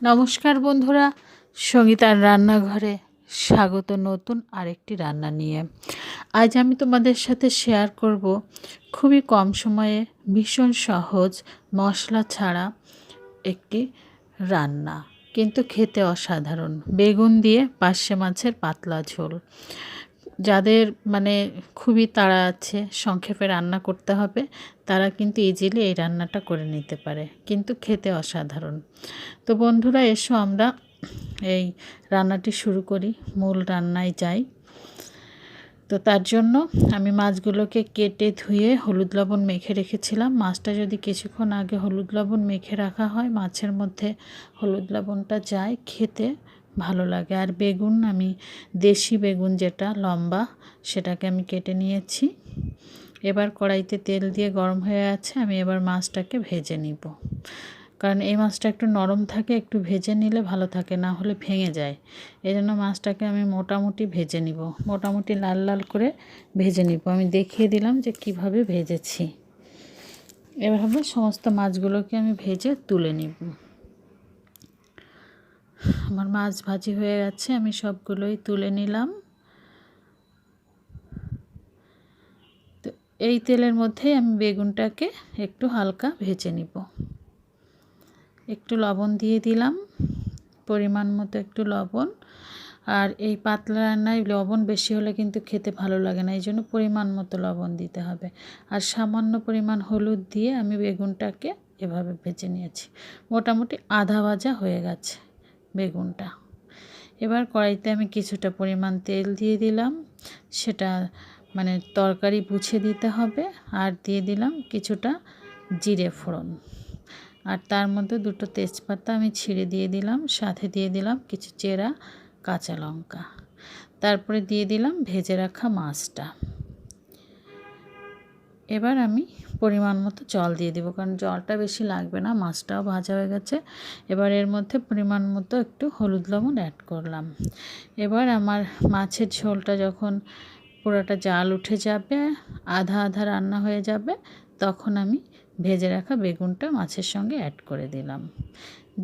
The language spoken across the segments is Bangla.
নমস্কার বন্ধুরা, সঙ্গীতার রান্নাঘরে স্বাগত নতুন আরেকটি রান্না নিয়ে। আজ আমি তোমাদের সাথে শেয়ার করব খুবই কম সময়ে ভীষণ সহজ মশলা ছাড়া একটি রান্না, কিন্তু খেতে অসাধারণ। বেগুন দিয়ে পার্শে মাছের পাতলা ঝোল। যাদের খুবই তাড়া আছে, সংক্ষেপে রান্না করতে হবে, তারা কিন্তু ইজিলি এই রান্নাটা করে নিতে পারে, কিন্তু খেতে অসাধারণ। তো বন্ধুরা, এসো আমরা এই রান্নাটি শুরু করি, মূল রান্নায় যাই। তো তার জন্য আমি মাছগুলোকে কেটে ধুয়ে হলুদ লবণ মেখে রেখেছিলাম। মাছটা যদি কিছুক্ষণ আগে হলুদ লবণ মেখে রাখা হয়, মাছের মধ্যে হলুদ লবণটা যায়, খেতে ভালো লাগে। আর বেগুন, আমি দেশি বেগুন যেটা লম্বা, সেটাকে আমি কেটে নিয়েছি। এবার কড়াইতে তেল দিয়ে গরম হয়ে আছে, আমি এবার মাছটাকে ভেজে নিব। কারণ এই মাছটা একটু নরম থাকে, একটু ভেজে নিলে ভালো থাকে, না হলে ভেঙে যায়। এই জন্য মাছটাকে আমি মোটামুটি ভেজে নিব, মোটামুটি লাল লাল করে ভেজে নিব। আমি দেখিয়ে দিলাম যে কিভাবে ভেজেছি। এভাবে সমস্ত মাছগুলোকে আমি ভেজে তুলে নিব। আমার মাছ ভাজি হয়ে গেছে, আমি সবগুলোই তুলে নিলাম। তো এই তেলের মধ্যেই আমি বেগুনটাকে একটু হালকা ভেজে নিব। একটু লবণ দিয়ে দিলাম, পরিমাণ মতো একটু লবণ। আর এই পাতলা রান্নায় লবণ বেশি হলে কিন্তু খেতে ভালো লাগে না, এই জন্য পরিমাণ মতো লবণ দিতে হবে। আর সামান্য পরিমাণ হলুদ দিয়ে আমি বেগুনটাকে এভাবে ভেজে নিয়েছি। মোটামুটি আধা ভাজা হয়ে গেছে বেগুনটা। এবার কড়াইতে আমি কিছুটা পরিমাণ তেল দিয়ে দিলাম, সেটা তরকারি বুঝে দিতে হবে। আর দিয়ে দিলাম কিছুটা জিরে ফোড়ন, আর তার মধ্যে দুটো তেজপাতা আমি ছিঁড়ে দিয়ে দিলাম, সাথে দিয়ে দিলাম কিছু চেরা কাঁচা লঙ্কা। তারপরে দিয়ে দিলাম ভেজে রাখা মাছটা। এবার আমি পরিমাণ মতো জল দিয়ে দেবো, কারণ জলটা বেশি লাগবে না, মাছটাও ভাজা হয়ে গেছে। এবার এর মধ্যে পরিমাণ মতো একটু হলুদ লবণ অ্যাড করলাম। এবার আমার মাছের ঝোলটা যখন পুরোটা জাল উঠে যাবে, আধা আধা রান্না হয়ে যাবে, তখন আমি ভেজে রাখা বেগুনটা মাছের সঙ্গে অ্যাড করে দিলাম,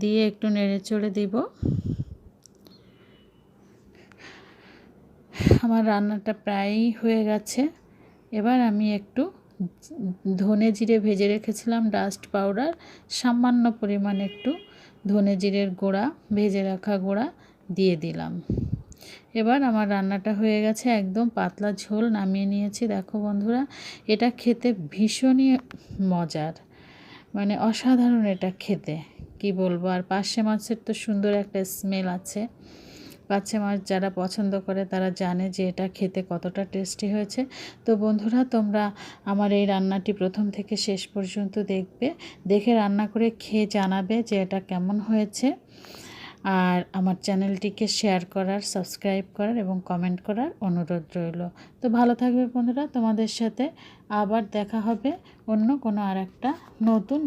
দিয়ে একটু নেড়ে চড়ে দিব। আমার রান্নাটা প্রায়ই হয়ে গেছে। এবার আমি একটু ধনে জিরে ভেজে রেখেছিলাম, ডাস্ট পাউডার, সামান্য পরিমাণ একটু ধনে জিরের গুঁড়া, ভেজে রাখা গুঁড়া দিয়ে দিলাম। এবার আমার রান্নাটা হয়ে গেছে, একদম পাতলা ঝোল নামিয়ে নিয়েছি। দেখো বন্ধুরা, এটা খেতে ভীষণই মজার, অসাধারণ এটা খেতে, কি বলবো। আর পার্শে মাছের তো সুন্দর একটা স্মেল আছে। পার্শে মাছ যারা পছন্দ করে তারা জানে যে এটা খেতে কতটা টেস্টি হয়েছে। তো বন্ধুরা, তোমরা আমার এই রান্নাটি প্রথম থেকে শেষ পর্যন্ত দেখবে, দেখে রান্না করে খেয়ে জানাবে যে এটা কেমন হয়েছে। আর আমার চ্যানেলটিকে শেয়ার করার, সাবস্ক্রাইব করার এবং কমেন্ট করার অনুরোধ রইল। তো ভালো থাকবে বন্ধুরা, তোমাদের সাথে আবার দেখা হবে অন্য কোনো আর একটা নতুন